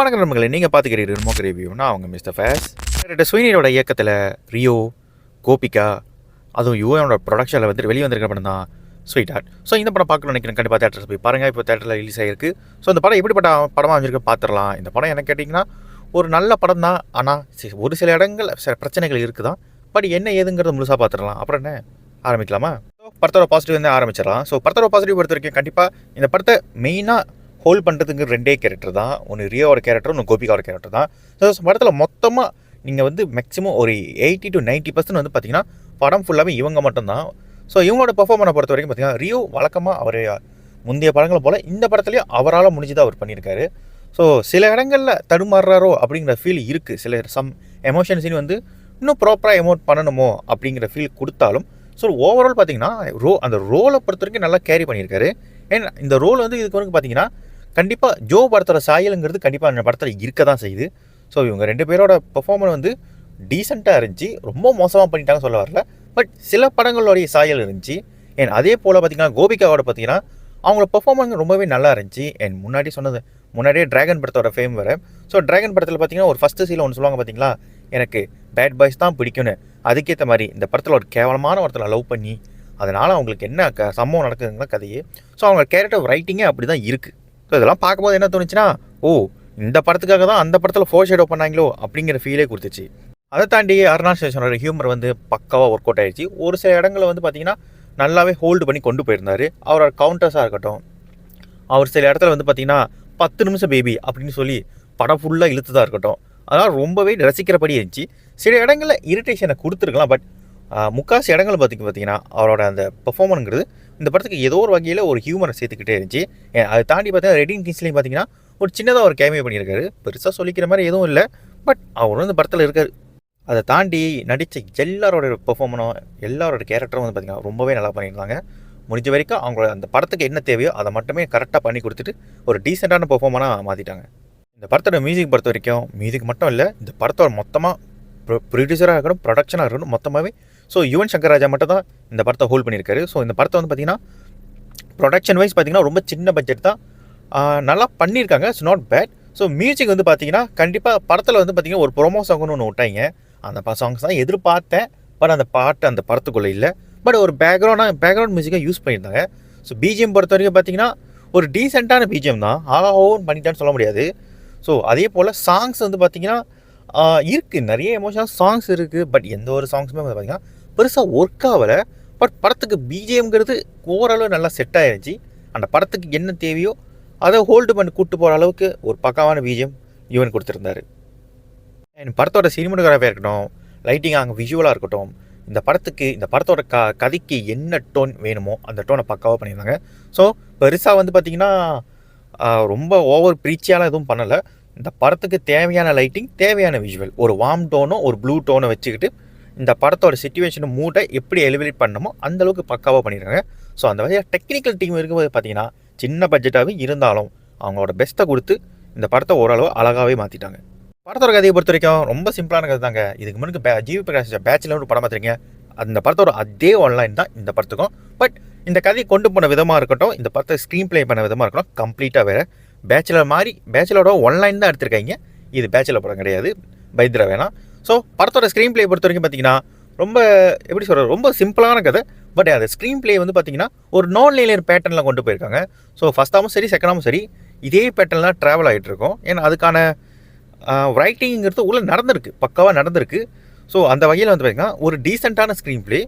வணக்கம் நண்பர்களே, நீங்கள் பார்த்துக்கிறீங்க ரிமோக் ரிவ்யூனா அவங்க மிஸ்டர் ஃபேஸ் டேரக்டர் ஸ்வீனியோட இயக்கத்தில் ரியோ, கோபிகா, அதுவும் யுவனோட ப்ரொடக்ஷனில் வந்துட்டு வெளியே வந்திருக்க படம் தான் ஸ்வீட் ஹார்ட். ஸோ இந்த படம் பார்க்கணும்னு நினைக்கிறேன். கண்டிப்பாக தேட்டர்ஸ் போய் பாருங்கள். இப்போ தேட்டரில் ரிலீஸ் ஆகிருக்கு. ஸோ இந்த படம் எப்படிப்பட்ட படமாக அமைஞ்சிருக்கு பார்த்துடலாம். இந்த படம் எனக்கு கேட்டிங்கன்னா ஒரு நல்ல படம் தான். ஆனால் ஒரு சில இடங்கள் சில பிரச்சனைகள் இருக்குது தான். பட் என்ன ஏதுங்கிறத முழுசாக பார்த்துடலாம். அப்புறம் என்ன ஆரம்பிக்கலாமா? ஸோ படத்தோட பாசிட்டிவ் வந்து ஆரம்பிச்சிடலாம். ஸோ படத்தோட பாசிட்டிவ் பொறுத்த வரைக்கும் கண்டிப்பாக இந்த படத்தை மெயினாக ஹோல்ட் பண்ணுறதுக்கு ரெண்டே கேரக்டர் தான். ஒன்று ரியோவோட கேரக்டர், ஒன்று கோபிகாவோட கேரக்டர் தான். ஸோ படத்தில் மொத்தமாக நீங்கள் வந்து மேக்ஸிமம் ஒரு 80 to 90% வந்து பார்த்திங்கன்னா படம் ஃபுல்லாகவே இவங்க மட்டும்தான். ஸோ இவங்களோட பெர்ஃபார்மனை பொறுத்த வரைக்கும் பார்த்திங்கன்னா ரியோ வழக்கமாக அவர் முந்தைய படங்களை போல் இந்த படத்துலேயும் அவரால் முடிஞ்சுதான் அவர் பண்ணியிருக்காரு. ஸோ சில இடங்களில் தடுமாறுறாரோ அப்படிங்கிற ஃபீல் இருக்குது. சில எமோஷன்ஸையும் வந்து இன்னும் ப்ராப்பராக எமோட் பண்ணணுமோ அப்படிங்கிற ஃபீல் கொடுத்தாலும் ஸோ ஓவரால் பார்த்திங்கன்னா அந்த ரோலை பொறுத்த வரைக்கும் நல்லா கேரி பண்ணியிருக்காரு. ஏன்னா இந்த ரோல் வந்து இதுக்கு வரைக்கும் பார்த்திங்கன்னா கண்டிப்பாக ஜோ படத்தோட சாயலுங்கிறது கண்டிப்பாக அந்த படத்தில் இருக்க தான் செய்யுது. ஸோ இவங்க ரெண்டு பேரோட பெர்ஃபார்மன்ஸ் வந்து டீசெண்டாக இருந்துச்சு. ரொம்ப மோசமாக பண்ணிட்டாங்க சொல்ல வரல. பட் சில படங்களுடைய சாயல் இருந்துச்சு. ஏன் அதே போல் பார்த்திங்கன்னா கோபிகாவோட பார்த்திங்கன்னா அவங்களோட பெர்ஃபார்மன்ஸ் ரொம்பவே நல்லா இருந்துச்சு. என் முன்னாடியே ட்ராகன் படத்தோட ஃபேம் வேறு. ஸோ ட்ராகன் படத்தில் பார்த்திங்கன்னா ஒரு ஃபஸ்ட்டு சீனில் ஒன்று சொல்லுவாங்க பார்த்திங்களா, எனக்கு பேட் பாய்ஸ் தான் பிடிக்கும்னு. அதுக்கேற்ற மாதிரி இந்த படத்தில் ஒரு கேவலமான ஒருத்தரை லவ் பண்ணி அதனால் அவங்களுக்கு என்ன சம்பவம் நடக்குதுங்களா கதையே. ஸோ அவங்க கேரக்டர் ரைட்டிங்கே அப்படி தான் இருக்குது. ஸோ இதெல்லாம் பார்க்கும்போது என்ன தோணுச்சுன்னா, ஓ இந்த படத்துக்காக தான் அந்த படத்தில் ஃபோர் ஷேடோ பண்ணாங்களோ அப்படிங்கிற ஃபீலே கொடுத்துச்சு. அதை தாண்டி அருணாச்சல சேஷனோட ஹியூமர் வந்து பக்காவாக ஒர்க் அவுட் ஆகிடுச்சு. ஒரு சில இடங்களில் வந்து பார்த்திங்கன்னா நல்லாவே ஹோல்டு பண்ணி கொண்டு போயிருந்தார். அவரோட கவுண்டர்ஸாக இருக்கட்டும், அவர் சில இடத்துல வந்து பார்த்திங்கன்னா 10 நிமிஷம் பேபி அப்படின்னு சொல்லி படம் ஃபுல்லாக இழுத்துதான் இருக்கட்டும், அதனால் ரொம்பவே ரசிக்கிறபடி இருந்துச்சு. சில இடங்களில் இரிட்டேஷனை கொடுத்துருக்கலாம். பட் முக்காசி இடங்கள் பார்த்திங்கன்னா அவரோட அந்த பெர்ஃபார்மன்ஸுங்கிறது இந்த படத்துக்கு ஏதோ ஒரு வகையில் ஒரு ஹியூமரை சேர்த்துக்கிட்டே இருந்துச்சு. அதை தாண்டி பார்த்தீங்கன்னா ரெட்டின் கிங்ஸ்லேயும் பார்த்திங்கன்னா ஒரு சின்னதாக ஒரு கேமியோ பண்ணியிருக்காரு. பெருசாக சொல்லிக்கிற மாதிரி எதுவும் இல்லை. பட் அவரும் இந்த படத்தில் இருக்கார். அதை தாண்டி நடித்த எல்லாரோட பெர்ஃபார்மனும் எல்லாரோட கேரக்டரும் வந்து பார்த்திங்கன்னா ரொம்பவே நல்லா பண்ணியிருந்தாங்க. முடிஞ்ச வரைக்கும் அவங்களோட அந்த படத்துக்கு என்ன தேவையோ அதை மட்டுமே கரெக்டாக பண்ணி கொடுத்துட்டு ஒரு டீசெண்டான பெர்ஃபார்மனாக மாற்றிட்டாங்க. இந்த படத்தோட மியூசிக் பொறுத்த வரைக்கும் மியூசிக் மட்டும் இல்லை, இந்த படத்தோட மொத்தமாக ப்ரொடியூசராக இருக்கட்டும், ப்ரொடக்ஷனாக இருக்கட்டும், மொத்தமாகவே ஸோ யுவன் சங்கர் ராஜா மட்டும் தான் இந்த படத்தை ஹோல்ட் பண்ணியிருக்காரு. ஸோ இந்த படத்தை வந்து பார்த்திங்கன்னா ப்ரொடக்ஷன் வைஸ் பார்த்திங்கன்னா ரொம்ப சின்ன பட்ஜெட் தான், நல்லா பண்ணியிருக்காங்க. It's not bad. So music வந்து பார்த்திங்கன்னா கண்டிப்பாக படத்தில் வந்து பார்த்திங்கன்னா ஒரு ப்ரோமோ சாங்னு ஒன்று விட்டாங்க. அந்த சாங்ஸ் தான் எதிர்பார்த்தேன். பட் அந்த பாட்டு அந்த படத்துக்குள்ளே இல்லை. பட் ஒரு பேக்ரவுண்ட் மியூசிக்காக யூஸ் பண்ணியிருந்தாங்க. ஸோ பிஜிஎம் பொறுத்த வரைக்கும் பார்த்திங்கன்னா ஒரு டீசெண்டான பிஜிஎம் தான், ஓன் பண்ணிட்டான்னு சொல்ல முடியாது. ஸோ அதே போல் சாங்ஸ் வந்து பார்த்திங்கன்னா இருக்குது, நிறைய எமோஷனல் சாங்ஸ் இருக்குது. பட் எந்த ஒரு சாங்ஸுமே வந்து பார்த்திங்கன்னா பெருசாக ஒர்க் ஆகலை. பட் படத்துக்கு பிஜிஎம்ங்கிறது ஓரளவு நல்லா செட் ஆகிடுச்சு. அந்த படத்துக்கு என்ன தேவையோ அதை ஹோல்டு பண்ணி கூப்பிட்டு போகிற அளவுக்கு ஒரு பக்காவான பிஜிஎம் யுவன் கொடுத்துருந்தாரு. அண்ட் படத்தோட சினிமோட்டோகிராஃபியாக இருக்கட்டும், லைட்டிங் அங்கே விஷுவலாக இருக்கட்டும், இந்த படத்தோட கதைக்கு என்ன டோன் வேணுமோ அந்த டோனை பக்காவாக பண்ணியிருந்தாங்க. ஸோ பெருசாக வந்து பார்த்திங்கன்னா ரொம்ப ஓவர் ப்ரீச்சியாலாம் எதுவும் பண்ணலை. இந்த படத்துக்கு தேவையான லைட்டிங், தேவையான விஷுவல், ஒரு வார்ம் டோனோ ஒரு ப்ளூ டோனை வச்சுக்கிட்டு இந்த படத்தோட சிச்சுவேஷன் மூட்டை எப்படி எலிவேட் பண்ணணுமோ அந்தளவுக்கு பக்காவாக பண்ணியிருக்காங்க. ஸோ அந்த வகையாக டெக்னிக்கல் டீம் இருக்கும்போது பார்த்திங்கன்னா சின்ன பட்ஜெட்டாகவே இருந்தாலும் அவங்களோட பெஸ்ட்டை கொடுத்து இந்த படத்தை ஓரளவு அழகாகவே மாற்றிட்டாங்க. படத்தோட கதையை பொறுத்த வரைக்கும் ரொம்ப சிம்பிளான கதை தாங்க. இதுக்கு முன்னாடி ஜிவி பிரகாஷ் பேச்சுலர் ஒரு படம் பார்த்துருக்கீங்க. அந்த படத்தோட அதே ஆன்லைன் தான் இந்த படத்துக்கும். பட் இந்த கதையை கொண்டு போன விதமாக இருக்கட்டும், இந்த படத்தை ஸ்க்ரீன் ப்ளே பண்ண விதமாக இருக்கட்டும், கம்ப்ளீட்டாக வேறு. பேச்சுலரோட ஒன்லைன் தான் எடுத்திருக்காங்க. இது பேச்சுலர் படம் கிடையாது, பைத்திர வேணாம். ஸோ படத்தோட ஸ்க்ரீன் ப்ளே பொறுத்த வரைக்கும் பார்த்திங்கன்னா ரொம்ப எப்படி சொல்கிறது, ரொம்ப சிம்பிளான கதை. பட் அது ஸ்க்ரீன் ப்ளே வந்து பார்த்திங்கன்னா ஒரு நான் லீனியர் பேட்டர்னில் கொண்டு போயிருக்காங்க. ஸோ ஃபஸ்ட்டாகவும் சரி செகண்டாகவும் சரி இதே பேட்டர்னில் தான் ட்ராவல் ஆகிட்டு இருக்கும். ஏன்னா அதுக்கான ரைட்டிங்கிறது உள்ளே நடந்திருக்கு, பக்காவாக நடந்திருக்கு. ஸோ அந்த வகையில் வந்து பார்த்திங்கன்னா ஒரு டீசெண்டான ஸ்க்ரீன் ப்ளே,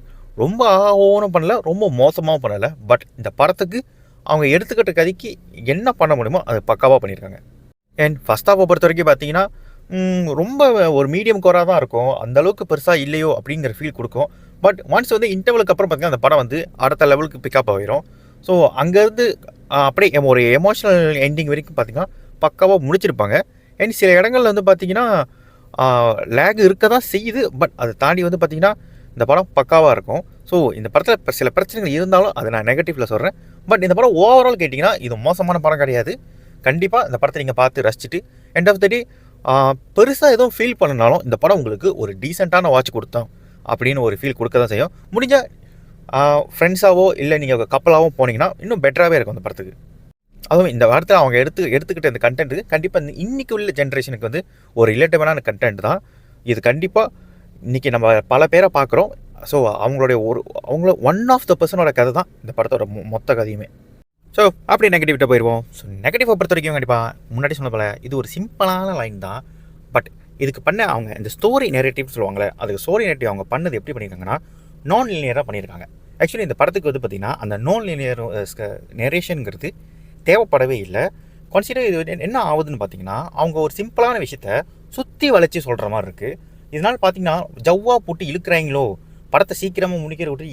ரொம்ப ஓவனும் பண்ணலை, ரொம்ப மோசமாகவும் பண்ணலை. பட் இந்த படத்துக்கு அவங்க எடுத்துக்கிட்ட கதைக்கு என்ன பண்ண முடியுமோ அது பக்காவாக பண்ணியிருக்காங்க. அண்ட் ஃபஸ்ட் ஹாஃபை பொறுத்த வரைக்கும் பார்த்திங்கன்னா ரொம்ப ஒரு மீடியம் கோராக தான் இருக்கும். அந்தளவுக்கு பெருசாக இல்லையோ அப்படிங்கிற ஃபீல் கொடுக்கும். பட் ஒன்ஸ் வந்து இன்டர்வலுக்கு அப்புறம் பார்த்திங்கன்னா அந்த படம் வந்து அடுத்த லெவலுக்கு பிக்கப் ஆகிடும். ஸோ அங்கேருந்து அப்படியே ஒரு எமோஷனல் எண்டிங் வரைக்கும் பார்த்திங்கன்னா பக்காவாக முடிச்சிருப்பாங்க. அண்ட் சில இடங்களில் வந்து பார்த்திங்கன்னா லேக் இருக்க தான் செய்யுது. பட் அதை தாண்டி வந்து பார்த்திங்கன்னா இந்த படம் பக்காவாக இருக்கும். ஸோ இந்த படத்தில் சில பிரச்சனைகள் இருந்தாலும் அதை நான் நெகட்டிவில் சொல்கிறேன். பட் இந்த படம் ஓவரால் கேட்டிங்கன்னா இது மோசமான படம் கிடையாது. கண்டிப்பாக இந்த படத்தை நீங்கள் பார்த்து ரசிச்சுட்டு எண்ட் ஆஃப் த டே பெருசாக எதுவும் ஃபீல் பண்ணனாலும் இந்த படம் உங்களுக்கு ஒரு டீசெண்டான வாட்ச் கொடுத்தோம் அப்படின்னு ஒரு ஃபீல் கொடுக்க தான் செய்யும். முடிஞ்சால் ஃப்ரெண்ட்ஸாவோ இல்லை நீங்கள் கப்பலாகவும் போனீங்கன்னா இன்னும் பெட்டராகவே இருக்கும் அந்த படத்துக்கு. அதுவும் இந்த வாரத்தில் அவங்க எடுத்துக்கிட்ட இந்த கண்டென்ட் கண்டிப்பாக இந்த இன்றைக்கி உள்ள ஜென்ரேஷனுக்கு வந்து ஒரு ரிலேட்டபிளான கண்டென்ட் தான் இது. கண்டிப்பாக இன்றைக்கி நம்ம பல பேரை பார்க்குறோம். ஸோ அவங்கள ஒன் ஆஃப் த பர்சனோட கதை தான் இந்த படத்தோட மொத்த கதையுமே. ஸோ அப்படி நெகட்டிவிட்ட போயிடுவோம். ஸோ நெகட்டிவை பொறுத்த வரைக்கும் கண்டிப்பாக முன்னாடி சொன்ன போல இது ஒரு சிம்பிளான லைன் தான். பட் இதுக்கு பண்ண அவங்க இந்த ஸ்டோரி நெரேட்டிவ் சொல்லுவாங்களே, அதுக்கு ஸ்டோரி நெரேட்டிவ் அவங்க பண்ணது எப்படி பண்ணியிருக்காங்கன்னா நான் லீனியராக பண்ணியிருக்காங்க. ஆக்சுவலி இந்த படத்துக்கு வந்து பார்த்திங்கன்னா அந்த நான் லீனியர் நெரேஷனுங்கிறது தேவைப்படவே இல்லை. கன்சிடர் இது என்ன ஆகுதுன்னு பார்த்தீங்கன்னா அவங்க ஒரு சிம்பிளான விஷயத்த சுற்றி வளைச்சி சொல்கிற மாதிரி இருக்குது. இதனால் பார்த்தீங்கன்னா ஜவ்வாக போட்டு இழுக்கிறாங்களோ, படத்தை சீக்கிரமாக முடிக்கிற விட்டு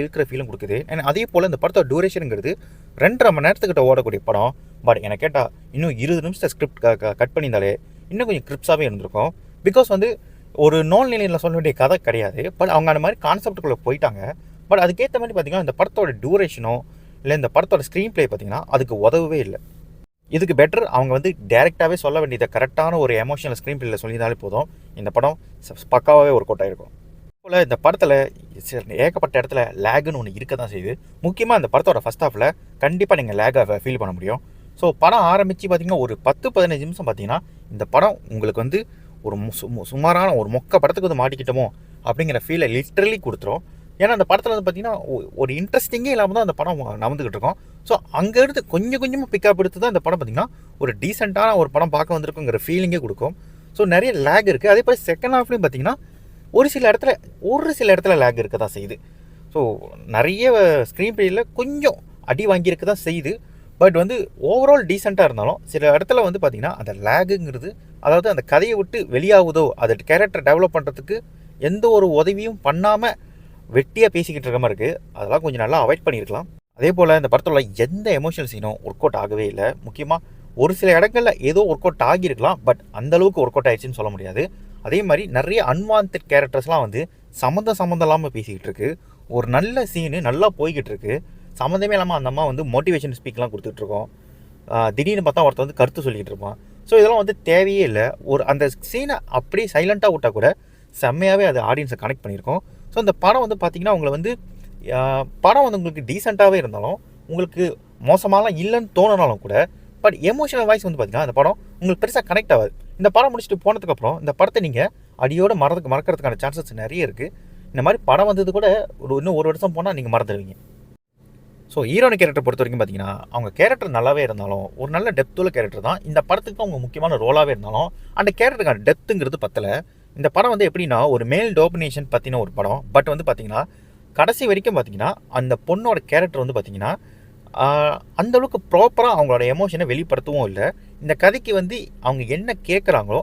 இழுக்கிற ஃபீலும் கொடுக்குது. ஏன்னா அதே போல் இந்த படத்தோட டியூரேஷனுங்கிறது 2.5 மணி நேரத்துக்கிட்ட ஓடக்கூடிய படம். பட் எனக்கு கேட்டால் இன்னும் 20 நிமிஷத்தை ஸ்கிரிப்ட் கட் பண்ணியிருந்தாலே இன்னும் கொஞ்சம் கிரிப்ஸாகவே இருந்திருக்கும். பிகாஸ் வந்து ஒரு நான் லீனியரில் சொல்ல வேண்டிய கதை கிடையாது. பட் அவங்க அந்த மாதிரி கான்செப்டுக்குள்ளே போயிட்டாங்க. பட் அதுக்கேற்ற மாதிரி பார்த்திங்கன்னா இந்த படத்தோட டியூரேஷனோ இல்லை இந்த படத்தோட ஸ்க்ரீன் ப்ளே பார்த்திங்கன்னா அதுக்கு உதவவே இல்லை. இதுக்கு பெட்டர் அவங்க வந்து டேரெக்டாகவே சொல்ல வேண்டியதை கரெக்டான ஒரு எமோஷனல் ஸ்க்ரீன் ப்ளேயில் சொல்லியிருந்தாலே போதும், இந்த படம் பக்காவாகவே ஒர்க் அவுட் ஆகிருக்கும். போல் இந்த படத்தில் ஏகப்பட்ட இடத்துல லேகுன்னு ஒன்று இருக்க தான் செய்யுது. முக்கியமாக இந்த படத்தோட ஃபஸ்ட் ஹாஃபில் கண்டிப்பாக நீங்கள் லேகை ஃபீல் பண்ண முடியும். ஸோ படம் ஆரம்பித்து பார்த்திங்கன்னா ஒரு 10-15 நிமிஷம் பார்த்திங்கன்னா இந்த படம் உங்களுக்கு வந்து ஒரு சுமாரான ஒரு மொக்க படத்துக்கு வந்து மாட்டிக்கிட்டோமோ அப்படிங்கிற ஃபீலை லிட்ரலி கொடுத்துரும். ஏன்னா அந்த படத்தில் வந்து பார்த்திங்கன்னா ஒரு இன்ட்ரெஸ்டிங்கே இல்லாமல் தான் அந்த படம் நடந்துக்கிட்டு இருக்கோம். ஸோ அங்கேருந்து கொஞ்சம் கொஞ்சமாக பிக்கப் எடுத்து தான் இந்த படம் பார்த்திங்கன்னா ஒரு டீசெண்டான ஒரு படம் பார்க்க வந்திருக்குங்கிற ஃபீலிங்கே கொடுக்கும். ஸோ நிறைய லேக் இருக்குது. அதே போல் செகண்ட் ஹாஃப்லேயும் பார்த்திங்கன்னா ஒரு சில இடத்துல லேக் இருக்க தான் செய்யுது. ஸோ நிறைய ஸ்க்ரீன் ப்ளேயில் கொஞ்சம் அடி வாங்கியிருக்க தான் செய்யுது. பட் வந்து ஓவரால் டீசெண்டாக இருந்தாலும் சில இடத்துல வந்து பார்த்திங்கன்னா அந்த லேகுங்கிறது, அதாவது அந்த கதையை விட்டு வெளியாகுதோ, அதை கேரக்டர் டெவலப் பண்ணுறதுக்கு எந்த ஒரு உதவியும் பண்ணாமல் வெட்டியாக பேசிக்கிட்டு இருக்க மாதிரி இருக்குது. அதெல்லாம் கொஞ்சம் நல்லா அவாய்ட் பண்ணியிருக்கலாம். அதே போல் இந்த படத்தில் எந்த எமோஷனல் சீனும் ஒர்க் அவுட் ஆகவே இல்லை. முக்கியமாக ஒரு சில இடங்களில் ஏதோ ஒர்க் அவுட் ஆகியிருக்கலாம். பட் அந்தளவுக்கு ஒர்க் அவுட் ஆகிடுச்சின்னு சொல்ல முடியாது. அதே மாதிரி நிறைய அன்வான்ட் கேரக்டர்ஸ்லாம் வந்து சம்மந்தம் இல்லாமல் பேசிக்கிட்டு இருக்கு. ஒரு நல்ல சீனு நல்லா போய்கிட்டு இருக்கு, சம்மந்தமே இல்லாமல் அந்த அம்மா வந்து மோட்டிவேஷன் ஸ்பீக்லாம் கொடுத்துட்ருக்கோம். திடீர்னு பார்த்தா ஒருத்தர் வந்து கருத்து சொல்லிகிட்டு இருப்பான். ஸோ இதெல்லாம் வந்து தேவையே இல்லை. அந்த சீனை அப்படியே சைலண்ட்டாக விட்டால் கூட செம்மையாகவே அது ஆடியன்ஸை கனெக்ட் பண்ணியிருக்கோம். ஸோ இந்த படம் வந்து பார்த்திங்கன்னா உங்களை வந்து படம் வந்து உங்களுக்கு டீசெண்டாகவே இருந்தாலும் உங்களுக்கு மோசமாலாம் இல்லைன்னு தோணுனாலும் கூட, பட் எமோஷனல் வாய்ஸ் வந்து பார்த்திங்கன்னா அந்த படம் உங்களுக்கு பெருசாக கனெக்ட் ஆகாது. இந்த படம் முடிச்சுட்டு போனதுக்கப்புறம் இந்த படத்தை நீங்கள் அடியோடு மறக்கிறதுக்கான சான்சஸ் நிறைய இருக்குது. இந்த மாதிரி படம் வந்தது கூட இன்னும் ஒரு வருஷம் போனால் நீங்கள் மறந்துடுவீங்க. ஸோ ஹீரோயின் கேரக்டர் பொறுத்த வரைக்கும் பார்த்தீங்கன்னா அவங்க கேரக்டர் நல்லாவே இருந்தாலும் ஒரு நல்ல டெப்த்துள்ள கேரக்டர் தான். இந்த படத்துக்கு அவங்க முக்கியமான ரோலாகவே இருந்தாலும் அந்த கேரக்டருக்கான டெப்த்துங்கிறது பத்தலை. இந்த படம் வந்து எப்படின்னா ஒரு மேல் டாமினேஷன் பற்றின ஒரு படம். பட் வந்து பார்த்திங்கன்னா கடைசி வரைக்கும் பார்த்திங்கன்னா அந்த பொண்ணோட கேரக்டர் வந்து பார்த்திங்கன்னா அந்தளவுக்கு ப்ராப்பராக அவங்களோட எமோஷனை வெளிப்படுத்தவும் இல்லை. இந்த கதைக்கு வந்து அவங்க என்ன கேட்குறாங்களோ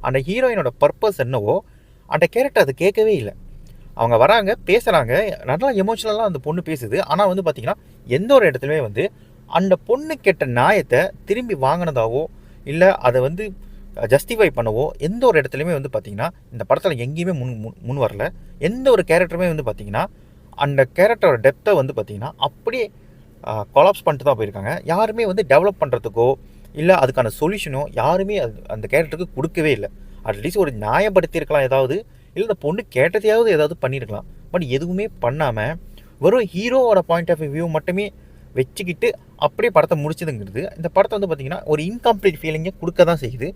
அந்த ஹீரோயினோட பர்பஸ் என்னவோ அந்த கேரக்டர் அது கேட்கவே இல்லை. அவங்க வராங்க, பேசுகிறாங்க, நல்லா எமோஷனலாக அந்த பொண்ணு பேசுது. ஆனால் வந்து பார்த்திங்கன்னா எந்த ஒரு இடத்துலையுமே வந்து அந்த பொண்ணு கேட்ட நியாயத்தை திரும்பி வாங்கினதாவோ இல்லை அதை வந்து ஜஸ்டிஃபை பண்ணவோ எந்த ஒரு இடத்துலையுமே வந்து பார்த்திங்கன்னா இந்த படத்தில் எங்கேயுமே முன் வரல. எந்த ஒரு கேரக்டருமே வந்து பார்த்திங்கன்னா அந்த கேரக்டரோட டெப்த்தை வந்து பார்த்திங்கன்னா அப்படியே கொலாப்ஸ் பண்ணிட்டு தான் போயிருக்காங்க. யாருமே வந்து டெவலப் பண்ணுறதுக்கோ இல்லை அதுக்கான சொல்யூஷனோ யாருமே அந்த கேரக்டருக்கு கொடுக்கவே இல்லை. அட்லீஸ்ட் ஒரு நியாயப்படுத்தியிருக்கலாம் ஏதாவது, இல்லை இந்த பொண்ணு கேட்டதையாவது ஏதாவது பண்ணியிருக்கலாம். பட் எதுவுமே பண்ணாமல் வெறும் ஹீரோவோட பாயிண்ட் ஆஃப் வியூ மட்டுமே வச்சுக்கிட்டு அப்படியே படத்தை முடிச்சதுங்கிறது இந்த படத்தை வந்து பார்த்திங்கன்னா ஒரு இன்கம்ப்ளீட் ஃபீலிங்கை கொடுக்க தான் செய்யுது.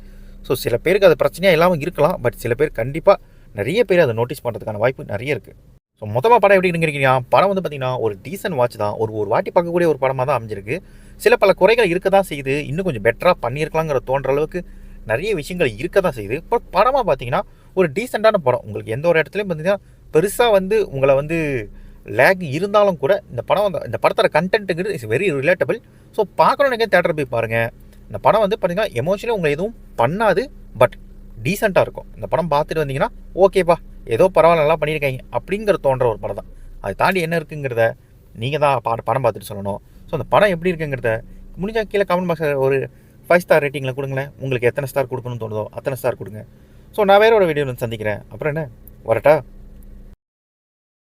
ஸோ சில பேருக்கு அது பிரச்சனையாக இல்லாமல் இருக்கலாம். பட் சில பேர் கண்டிப்பாக நிறைய பேர் அதை நோட்டீஸ் பண்ணுறதுக்கான வாய்ப்பு நிறைய இருக்குது. ஸோ மொத்தமாக படம் எப்படி இருக்கிறீங்க? படம் வந்து பார்த்திங்கன்னா ஒரு டீசன்ட் வாட்ச் தான். ஒரு வாட்டி பார்க்கக்கூடிய ஒரு படமாக தான் அமைஞ்சிருக்கு. சில பல குறைகள் இருக்க தான் செய்யுது. இன்னும் கொஞ்சம் பெட்டராக பண்ணியிருக்கலாங்கிற தோன்ற அளவுக்கு நிறைய விஷயங்கள் இருக்க தான் செய்யுது. இப்போ படமாக பார்த்திங்கன்னா ஒரு டீசெண்டான படம். உங்களுக்கு எந்த ஒரு இடத்துலையும் பார்த்திங்கன்னா பெருசாக வந்து உங்களை வந்து லேக் இருந்தாலும் கூட இந்த படத்தோட கண்டென்ட்டுங்கிறது இஸ் வெரி ரிலேட்டபிள். ஸோ பார்க்கணுன்னு தேட்டர் போய் பாருங்கள். இந்த படம் வந்து பார்த்திங்கன்னா எமோஷனலி உங்களை எதுவும் பண்ணாது. பட் டீசெண்டாக இருக்கும். இந்த படம் பார்த்துட்டு வந்தீங்கன்னா ஓகேப்பா ஏதோ பரவாயில்ல நல்லா பண்ணியிருக்காங்க அப்படிங்கிற தோன்ற ஒரு படம் தான். அதை தாண்டி என்ன இருக்குங்கிறத நீங்கள் தான் படம் பார்த்துட்டு சொல்லணும். ஸோ அந்த படம் எப்படி இருக்குங்கிறத முடிஞ்சால் கீழே கமெண்ட் பாக்ஸில் ஒரு 5 ஸ்டார் ரேட்டிங்கில் கொடுங்களேன். உங்களுக்கு எத்தனை ஸ்டார் கொடுக்கணும்னு தோணுதோ அத்தனை ஸ்டார் கொடுங்க. ஸோ நான் வேறு ஒரு வீடியோவில் சந்திக்கிறேன். அப்புறம் என்ன வரட்டா?